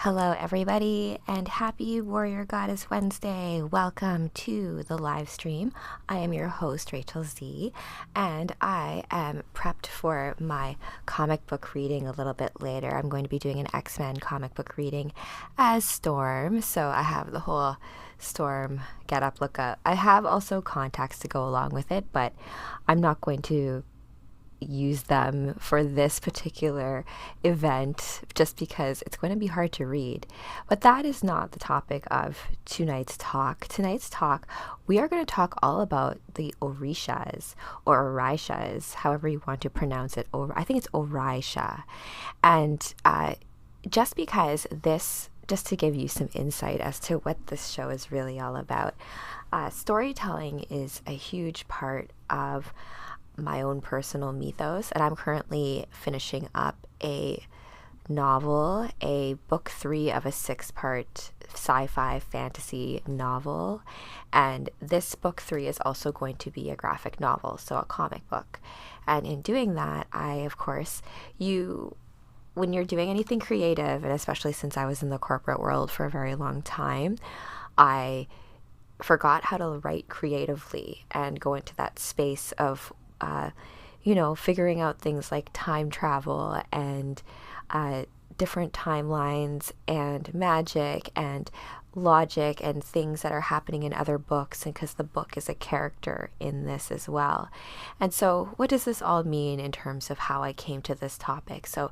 Hello, everybody, and happy Warrior Goddess Wednesday. Welcome to the live stream. I am your host, Rachel Z, and I am prepped for my comic book reading a little bit later. I'm going to be doing an X-Men comic book reading as Storm, so I have the whole Storm get up, look up. I have also contacts to go along with it, but I'm not going to use them for this particular event just because it's going to be hard to read. But that is not the topic of tonight's talk. Tonight's talk, we are going to talk all about the Orishas or Orishas, however you want to pronounce it. I think it's Orisha. And just because this, just to give you some insight as to what this show is really all about, storytelling is a huge part of my own personal mythos, and I'm currently finishing up a novel, a book 3 of a 6-part sci-fi fantasy novel, and this book 3 is also going to be a graphic novel, so a comic book. And in doing that, I, of course, when you're doing anything creative, and especially since I was in the corporate world for a very long time, I forgot how to write creatively and go into that space of figuring out things like time travel and different timelines and magic and logic and things that are happening in other books, and because the book is a character in this as well. And so what does this all mean in terms of how I came to this topic? So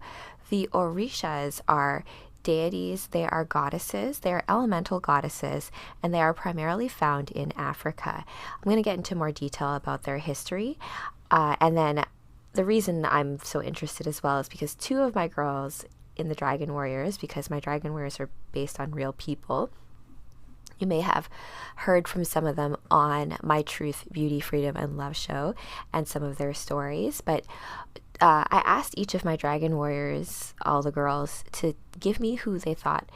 the Orishas are deities, they are goddesses, they are elemental goddesses, and they are primarily found in Africa. I'm going to get into more detail about their history. And then the reason I'm so interested as well is because 2 of my girls in the Dragon Warriors, because my Dragon Warriors are based on real people, you may have heard from some of them on my Truth, Beauty, Freedom, and Love show and some of their stories. But I asked each of my Dragon Warriors, all the girls, to give me who they thought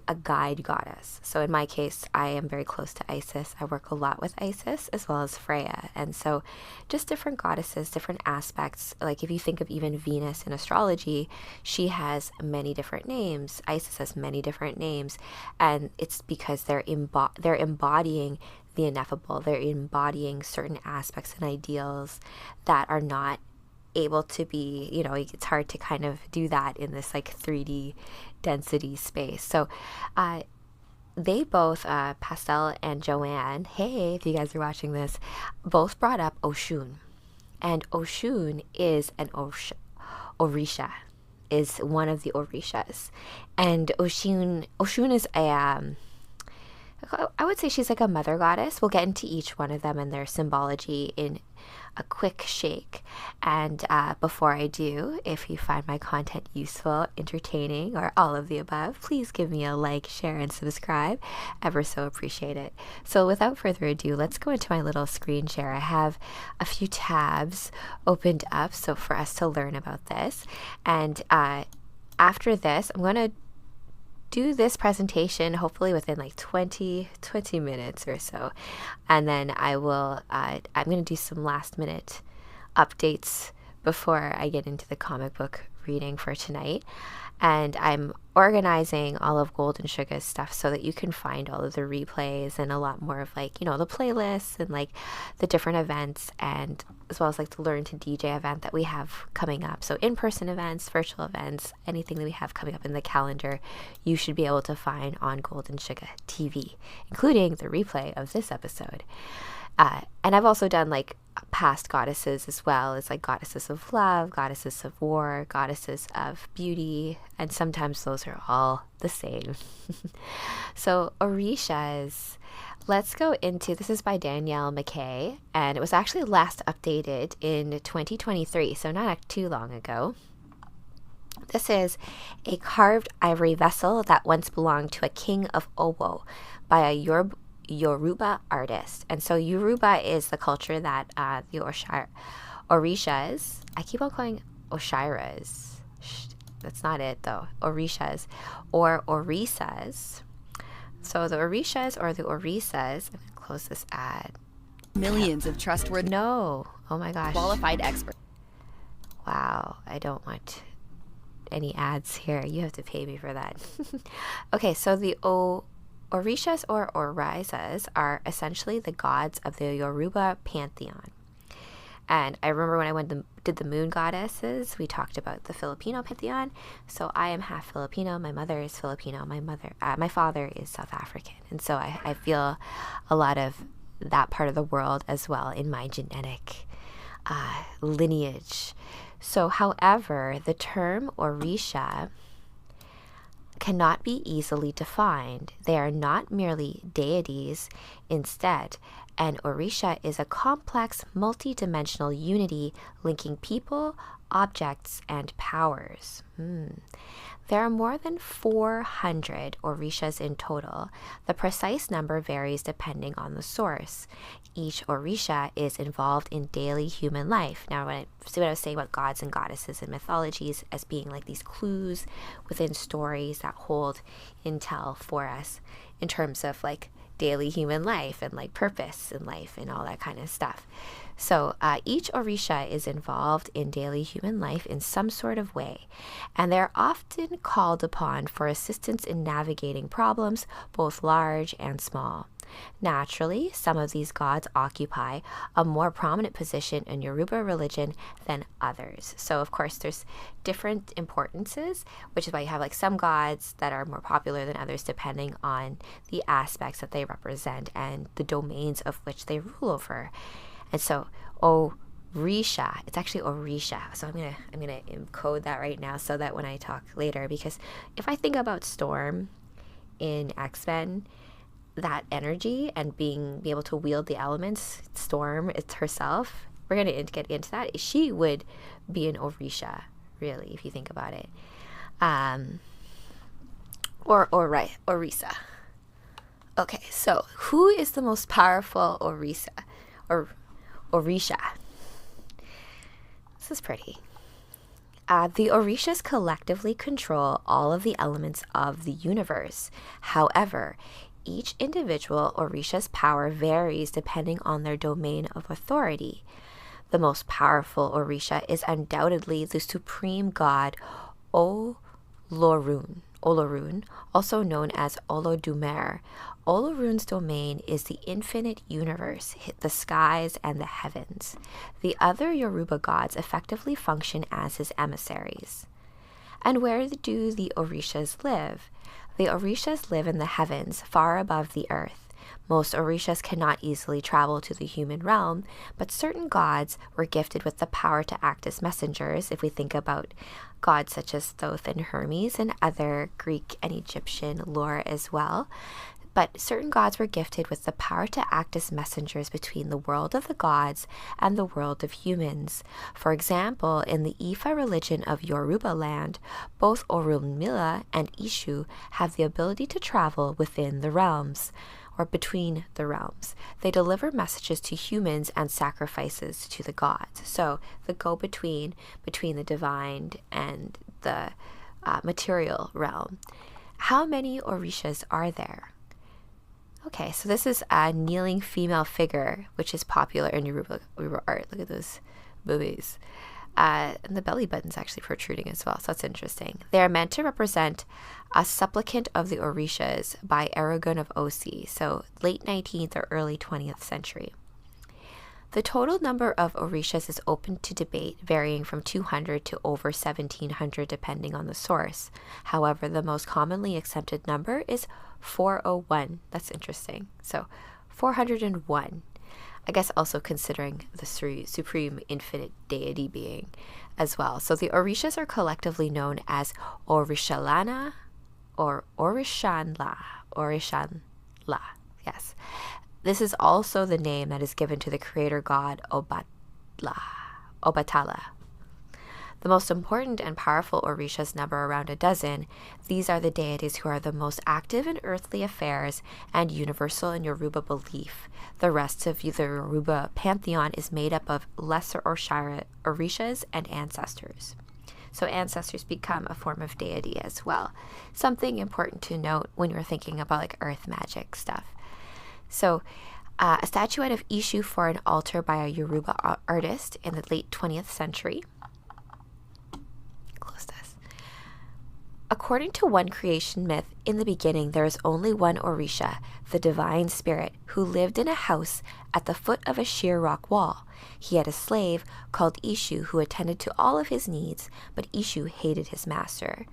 a guide goddess. So in my case, I am very close to Isis. I work a lot with Isis as well as Freya. And so just different goddesses, different aspects. Like if you think of even Venus in astrology, she has many different names. Isis has many different names. And it's because they're embodying the ineffable. They're embodying certain aspects and ideals that are not able to be, it's hard to kind of do that in this like 3D density space. So they both, Pastel and Joanne, hey, if you guys are watching this, both brought up Oshun. And Oshun is an Orisha, is one of the Orishas. And Oshun is I would say she's like a mother goddess. We'll get into each one of them and their symbology in a quick shake. And before I do, if you find my content useful, entertaining, or all of the above, please give me a like, share, and subscribe. Ever so appreciate it. So without further ado, let's go into my little screen share. I have a few tabs opened up so for us to learn about this. And after this, I'm going to do this presentation hopefully within like 20 minutes or so, and then I'm going to do some last minute updates before I get into the comic book reading for tonight. And I'm organizing all of Golden Sugar's stuff so that you can find all of the replays and a lot more of like, the playlists and like the different events, and as well as like the Learn to DJ event that we have coming up. So in-person events, virtual events, anything that we have coming up in the calendar, you should be able to find on Golden Sugar TV, including the replay of this episode. And I've also done like past goddesses as well as like goddesses of love, goddesses of war, goddesses of beauty, and sometimes those are all the same. So Orishas, let's go into, this is by Danielle McKay, and it was actually last updated in 2023, so not too long ago. This is a carved ivory vessel that once belonged to a king of Owo by a Yoruba artist. And so Yoruba is the culture that the Orishas, I keep on calling Oshiras. That's not it though. Orishas or Orisas. So the Orishas or the Orisas, I'm going to close this ad. Millions of trustworthy. No. Oh my gosh. Qualified experts. Wow. I don't want any ads here. You have to pay me for that. Okay, so the Orishas or Orishas are essentially the gods of the Yoruba pantheon. And I remember when I did the moon goddesses, we talked about the Filipino pantheon. So I am half Filipino. My mother is Filipino. My father is South African. And so I feel a lot of that part of the world as well in my genetic lineage. So, however, the term Orisha cannot be easily defined. They are not merely deities. Instead, an Orisha is a complex, multi-dimensional unity linking people, objects, and powers. There are more than 400 Orishas in total. The precise number varies depending on the source. Each Orisha is involved in daily human life. Now, when I was saying about gods and goddesses and mythologies as being like these clues within stories that hold intel for us in terms of like daily human life and like purpose in life and all that kind of stuff. So each Orisha is involved in daily human life in some sort of way, and they're often called upon for assistance in navigating problems, both large and small. Naturally, some of these gods occupy a more prominent position in Yoruba religion than others. So, of course, there's different importances, which is why you have like some gods that are more popular than others depending on the aspects that they represent and the domains of which they rule over. And so, Orisha, it's actually Orisha. So I'm gonna encode that right now so that when I talk later, because if I think about Storm in X-Men, that energy and be able to wield the elements, Storm, it's herself. We're gonna get into that. She would be an Orisha, really, if you think about it. Orisa. Okay, so who is the most powerful Orisha? This is pretty. The Orishas collectively control all of the elements of the universe. However, each individual Orisha's power varies depending on their domain of authority. The most powerful Orisha is undoubtedly the supreme god Olorun, also known as Olodumare. Olorun's domain is the infinite universe, the skies, and the heavens. The other Yoruba gods effectively function as his emissaries. And where do the Orishas live? The Orishas live in the heavens, far above the earth. Most Orishas cannot easily travel to the human realm, but certain gods were gifted with the power to act as messengers, if we think about gods such as Thoth and Hermes and other Greek and Egyptian lore as well. But certain gods were gifted with the power to act as messengers between the world of the gods and the world of humans. For example, in the Ifa religion of Yoruba land, both Orunmila and Ishu have the ability to travel within the realms, or between the realms. They deliver messages to humans and sacrifices to the gods. So the go-between between the divine and the material realm. How many Orishas are there? Okay, so this is a kneeling female figure, which is popular in Yoruba art. Look at those boobies. And the belly button's actually protruding as well, so that's interesting. They are meant to represent a supplicant of the Orishas by Aragon of Osi, so late 19th or early 20th century. The total number of Orishas is open to debate, varying from 200 to over 1,700 depending on the source. However, the most commonly accepted number is 401. That's interesting. So 401. I guess also considering the supreme infinite deity being as well. So the Orishas are collectively known as Orishalana or Orishanla. Yes. This is also the name that is given to the creator god Obatala. The most important and powerful Orishas number around a dozen. These are the deities who are the most active in earthly affairs and universal in Yoruba belief. The rest of the Yoruba pantheon is made up of lesser Orishas and ancestors. So ancestors become a form of deity as well. Something important to note when you're thinking about like earth magic stuff. So a statuette of Ishu for an altar by a Yoruba artist in the late 20th century. Close this. According to one creation myth, in the beginning there is only one Orisha, the divine spirit, who lived in a house at the foot of a sheer rock wall. He had a slave called Ishu who attended to all of his needs, but Ishu hated his master.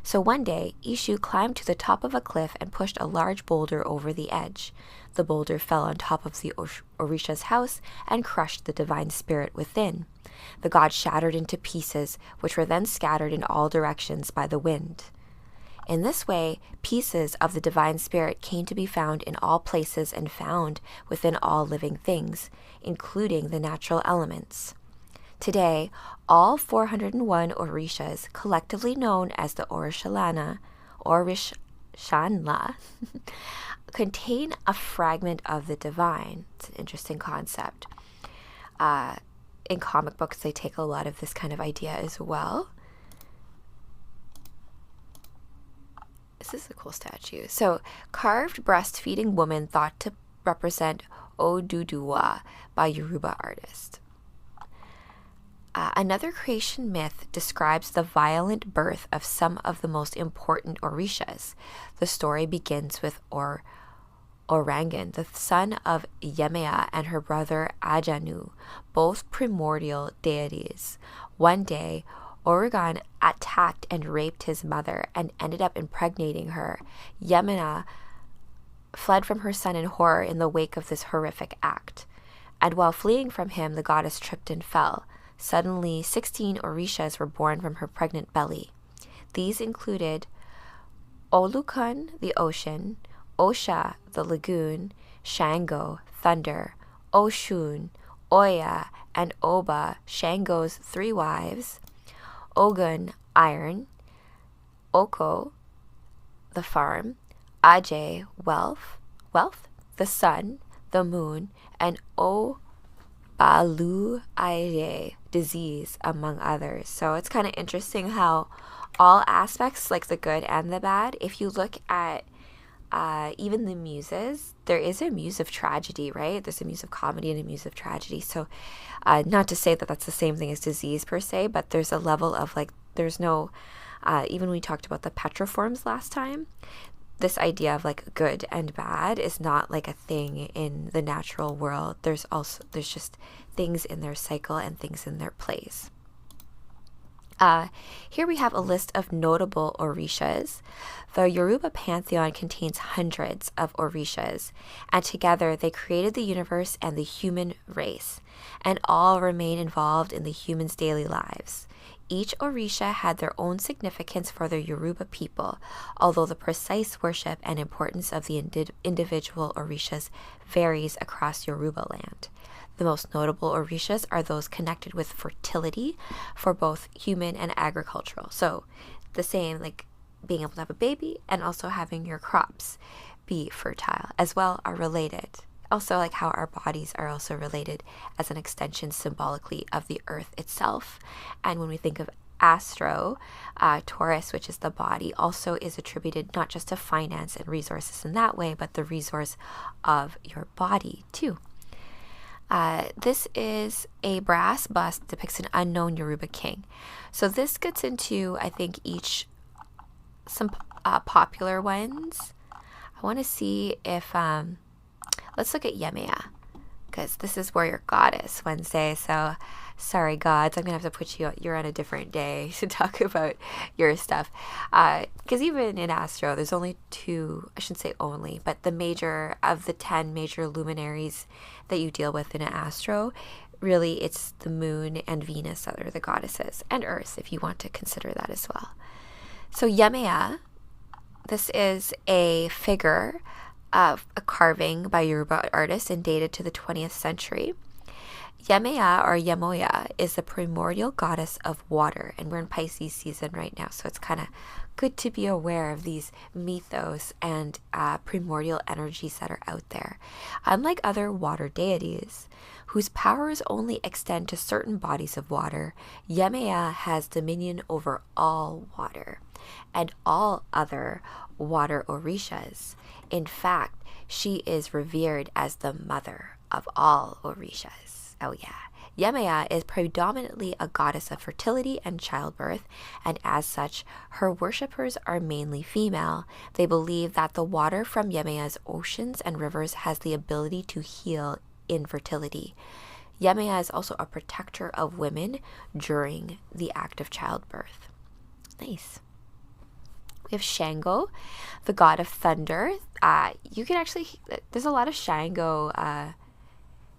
So one day, Ishu climbed to the top of a cliff and pushed a large boulder over the edge. The boulder fell on top of the Orisha's house and crushed the divine spirit within. The god shattered into pieces, which were then scattered in all directions by the wind. In this way, pieces of the divine spirit came to be found in all places and found within all living things, including the natural elements. Today, all 401 Orishas, collectively known as the Orishashanla, contain a fragment of the divine. It's an interesting concept. In comic books, they take a lot of this kind of idea as well. This is a cool statue. So, carved breastfeeding woman thought to represent Oduduwa by Yoruba artist. Another creation myth describes the violent birth of some of the most important Orishas. The story begins with Orangan, the son of Yemea and her brother Ajanu, both primordial deities. One day, Orangan attacked and raped his mother and ended up impregnating her. Yemena fled from her son in horror in the wake of this horrific act. And while fleeing from him, the goddess tripped and fell. Suddenly, 16 Orishas were born from her pregnant belly. These included Olukun, the ocean, Osha, the lagoon, Shango, thunder, Oshun, Oya, and Oba, Shango's 3 wives, Ogun, iron, Oko, the farm, Ajay, wealth, the sun, the moon, and Obalu Aye, disease, among others. So it's kind of interesting how all aspects, like the good and the bad, if you look at even the muses, there is a muse of tragedy, right? There's a muse of comedy and a muse of tragedy. So not to say that that's the same thing as disease per se, but there's a level of like, there's no, even when we talked about the petroforms last time, this idea of like good and bad is not like a thing in the natural world. There's just things in their cycle and things in their place. Here we have a list of notable Orishas. The Yoruba pantheon contains hundreds of Orishas, and together they created the universe and the human race, and all remain involved in the humans' daily lives. Each Orisha had their own significance for the Yoruba people, although the precise worship and importance of the individual Orishas varies across Yoruba land. The most notable Orishas are those connected with fertility for both human and agricultural. So the same, like being able to have a baby and also having your crops be fertile as well, are related. Also, like how our bodies are also related as an extension symbolically of the earth itself. And when we think of Astro, Taurus, which is the body, also is attributed not just to finance and resources in that way, but the resource of your body too. This is a brass bust that depicts an unknown Yoruba king. So this gets into, I think, some popular ones. I want to see if, let's look at Yemea, because this is Warrior Goddess Wednesday. So sorry, gods, I'm going to have to put you're on a different day to talk about your stuff. Because even in Astro, there's only 2, I shouldn't say only, but of the 10 major luminaries that you deal with in an Astro, really it's the moon and Venus that are the goddesses, and Earth, if you want to consider that as well. So Yemea, this is a figure of a carving by Yoruba artists and dated to the 20th century. Yemea, or Yemoya, is the primordial goddess of water, and we're in Pisces season right now, so it's kind of good to be aware of these mythos and primordial energies that are out there. Unlike other water deities, whose powers only extend to certain bodies of water, Yemea has dominion over all water and all other water Orishas. In fact, she is revered as the mother of all Orishas. Oh yeah, Yemaya is predominantly a goddess of fertility and childbirth, and as such, her worshippers are mainly female. They believe that the water from Yemaya's oceans and rivers has the ability to heal infertility. Yemaya is also a protector of women during the act of childbirth. Nice. We have Shango, the god of thunder. You can actually, there's a lot of Shango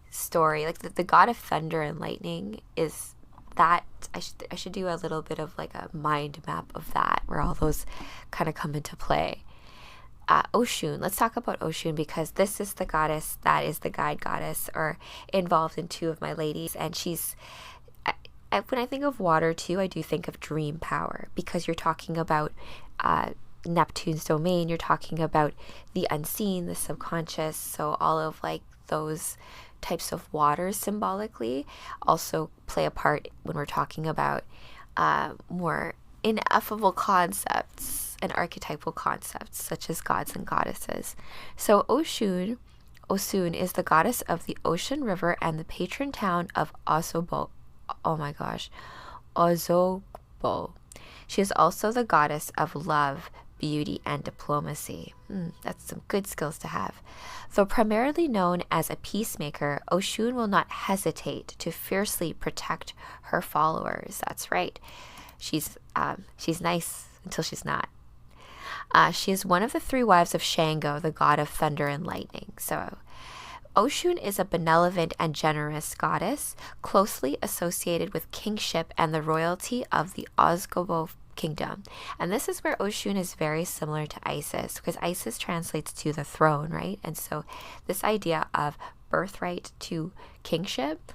story. Like the god of thunder and lightning is that. I should do a little bit of like a mind map of that, where all those kind of come into play. Oshun. Let's talk about Oshun, because this is the goddess that is the guide goddess, or involved in two of my ladies. And she's, when I think of water too, I do think of dream power, because you're talking about Neptune's domain. You're talking about the unseen, the subconscious. So all of like those types of waters symbolically also play a part when we're talking about more ineffable concepts and archetypal concepts such as gods and goddesses. So Oshun is the goddess of the ocean river and the patron town of Ozogbo. She is also the goddess of love, beauty, and diplomacy. That's some good skills to have. Though primarily known as a peacemaker, Oshun will not hesitate to fiercely protect her followers. That's right. She's nice until she's not. She is one of the three wives of Shango, the god of thunder and lightning. So Oshun is a benevolent and generous goddess, closely associated with kingship and the royalty of the Ozogbo kingdom. And this is where Oshun is very similar to Isis, because Isis translates to the throne, right? And so this idea of birthright to kingship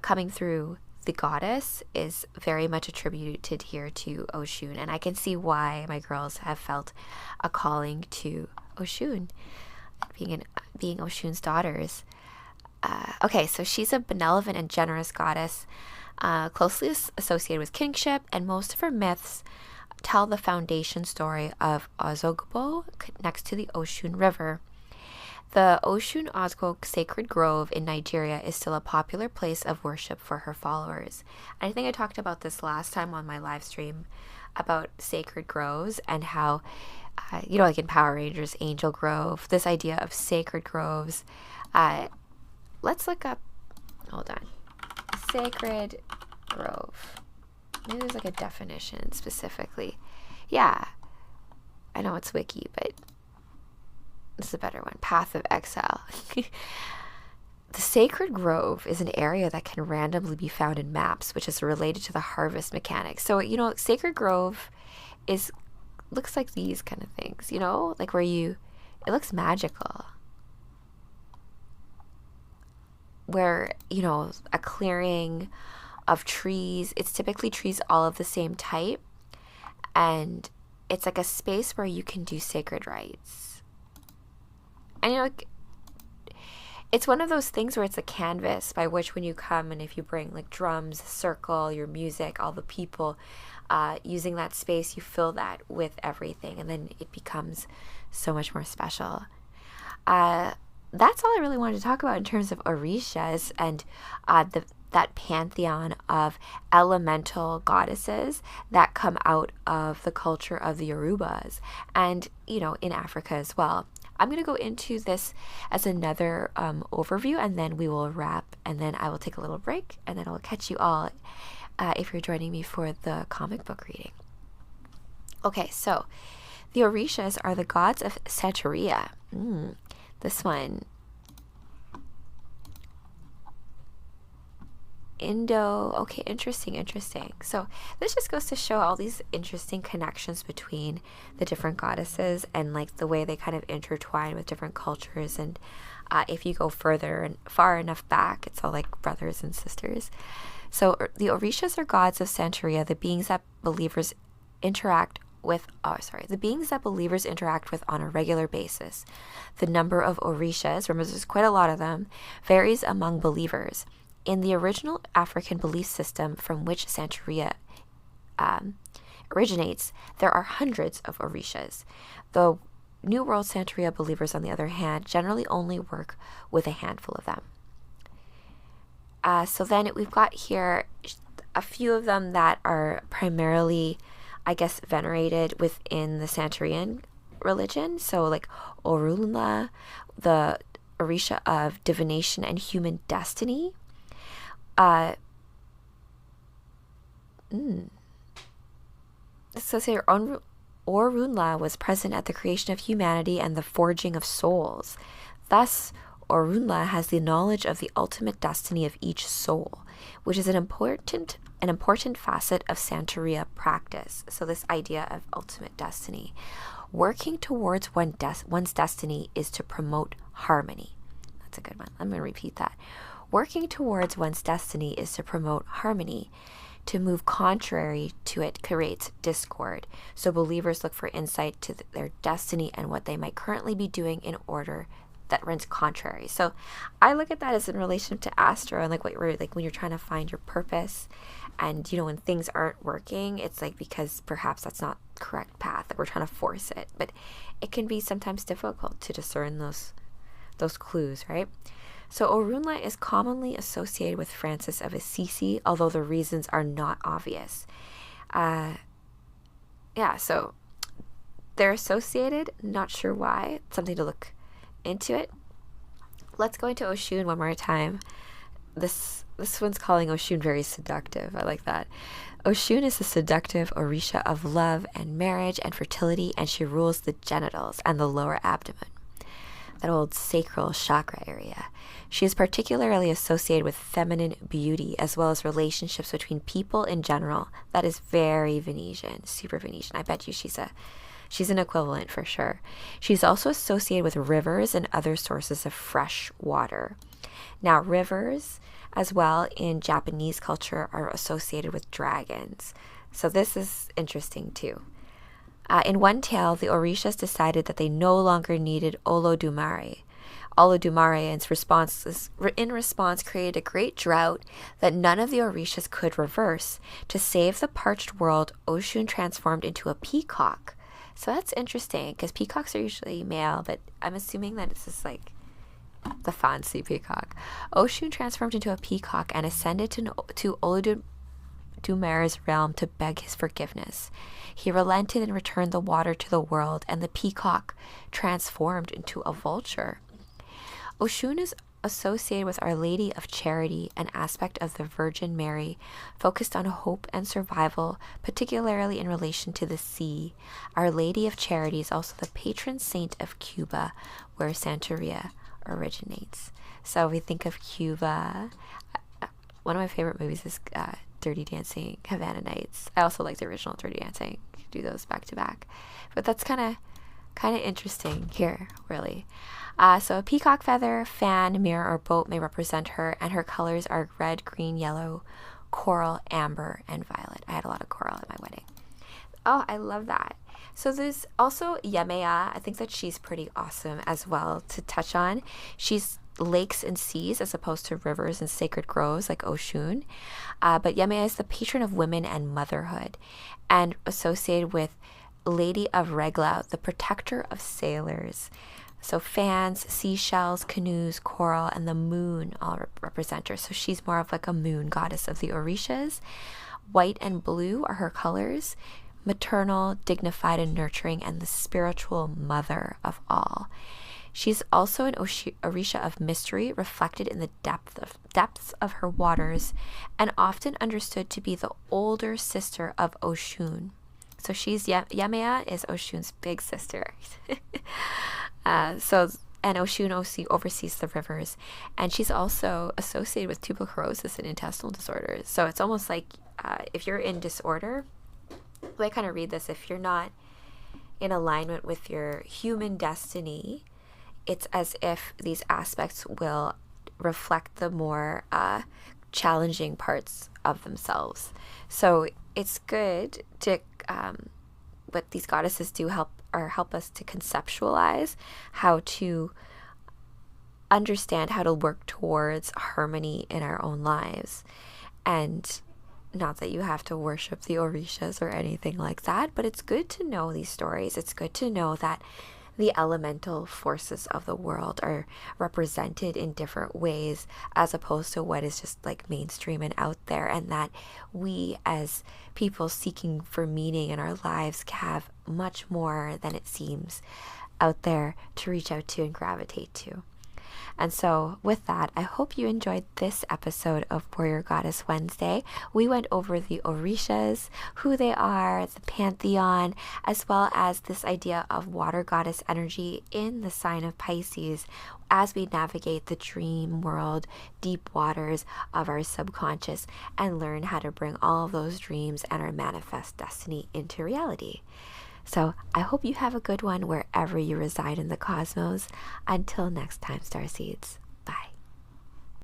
coming through the goddess is very much attributed here to Oshun. And I can see why my girls have felt a calling to Oshun, being Oshun's daughters. Okay, so she's a benevolent and generous goddess, closely associated with kingship, and most of her myths tell the foundation story of Ozogbo next to the Oshun River. The Oshun Ozogbo Sacred Grove in Nigeria is still a popular place of worship for her followers. I think I talked about this last time on my live stream about sacred groves and how, like in Power Rangers, Angel Grove, this idea of sacred groves. Let's look up, hold on, sacred grove. Maybe there's like a definition specifically. Yeah, I know it's wiki, but this is a better one. Path of Exile. The sacred grove is an area that can randomly be found in maps, which is related to the harvest mechanics. So, sacred grove looks like these kind of things, like where it looks magical. Where, a clearing of trees, it's typically trees all of the same type, and it's like a space where you can do sacred rites. And it's one of those things where it's a canvas by which when you come, and if you bring like drums, circle, your music, all the people using that space, you fill that with everything, and then it becomes so much more special. That's all I really wanted to talk about in terms of Orishas and that pantheon of elemental goddesses that come out of the culture of the Yorubas and, in Africa as well. I'm going to go into this as another overview, and then we will wrap, and then I will take a little break, and then I'll catch you all if you're joining me for the comic book reading. Okay, so the Orishas are the gods of Santeria. This one. Okay, interesting. So this just goes to show all these interesting connections between the different goddesses and like the way they kind of intertwine with different cultures. And if you go further and far enough back, it's all like brothers and sisters. So the Orishas are gods of Santeria, the beings that believers interact with on a regular basis. The number of Orishas, remember there's quite a lot of them, varies among believers. In the original African belief system from which Santeria originates, there are hundreds of Orishas. The New World Santeria believers, on the other hand, generally only work with a handful of them. So then we've got here a few of them that are primarily, I guess, venerated within the Santeurian religion. So like Orunla, the Orisha of divination and human destiny. So here, Orunla was present at the creation of humanity and the forging of souls. Thus, Orunla has the knowledge of the ultimate destiny of each soul, which is an important facet of Santeria practice. So this idea of ultimate destiny. Working towards one's destiny is to promote harmony. That's a good one. I'm going to repeat that. Working towards one's destiny is to promote harmony. To move contrary to it creates discord. So believers look for insight to their destiny and what they might currently be doing in order that runs contrary. So I look at that as in relation to Astro and like what we're like when you're trying to find your purpose, and when things aren't working, it's like because perhaps that's not the correct path, like we're trying to force it. But it can be sometimes difficult to discern those clues, right? So Orunla is commonly associated with Francis of Assisi, although the reasons are not obvious. So they're associated, not sure why. It's something to look into it. Let's go into Oshun one more time. This one's calling Oshun very seductive. I like that. Oshun is the seductive Orisha of love and marriage and fertility, and she rules the genitals and the lower abdomen, that old sacral chakra area. She is particularly associated with feminine beauty as well as relationships between people in general. That is very Venetian, super Venetian. I bet you she's an equivalent for sure. She's also associated with rivers and other sources of fresh water. Now, rivers as well in Japanese culture are associated with dragons. So this is interesting too. In one tale, the Orishas decided that they no longer needed Olodumare. Olodumare in response created a great drought that none of the Orishas could reverse. To save the parched world, Oshun transformed into a peacock. So that's interesting because peacocks are usually male, but I'm assuming that it's just like the fancy peacock. Oshun transformed into a peacock and ascended to Olodumare's realm to beg his forgiveness. He relented and returned the water to the world, and the peacock transformed into a vulture. Oshun is associated with Our Lady of Charity, an aspect of the Virgin Mary focused on hope and survival, particularly in relation to the sea. Our Lady of Charity is also the patron saint of Cuba, where Santeria originates. So we think of Cuba. One of my favorite movies is Dirty Dancing, Havana Nights. I also like the original Dirty Dancing. Do those back to back, but that's kind of interesting here, really. So a peacock feather, fan, mirror, or boat may represent her, and her colors are red, green, yellow, coral, amber, and violet. I had a lot of coral at my wedding. Oh, I love that. So there's also Yemea. I think that she's pretty awesome as well to touch on. She's lakes and seas as opposed to rivers and sacred groves like Oshun. But Yemea is the patron of women and motherhood, and associated with Lady of Regla, the protector of sailors. So fans, seashells, canoes, coral, and the moon all represent her. So she's more of like a moon goddess of the Orishas. White and blue are her colors. Maternal, dignified, and nurturing, and the spiritual mother of all. She's also an Orisha of mystery, reflected in the depths of her waters, and often understood to be the older sister of Oshun. So Yemea is Oshun's big sister. And Oshun oversees the rivers, and she's also associated with tuberculosis and intestinal disorders. So it's almost like if you're in disorder, the way I kind of read this, if you're not in alignment with your human destiny, it's as if these aspects will reflect the more challenging parts of themselves. So it's good to what these goddesses do help us to conceptualize how to understand how to work towards harmony in our own lives. And not that you have to worship the Orishas or anything like that, but it's good to know these stories. It's good to know that the elemental forces of the world are represented in different ways as opposed to what is just like mainstream and out there, and that we as people seeking for meaning in our lives have much more than it seems out there to reach out to and gravitate to. And so with that, I hope you enjoyed this episode of Warrior Goddess Wednesday. We went over the Orishas, who they are, the pantheon, as well as this idea of water goddess energy in the sign of Pisces as we navigate the dream world, deep waters of our subconscious, and learn how to bring all of those dreams and our manifest destiny into reality. So I hope you have a good one wherever you reside in the cosmos. Until next time, starseeds.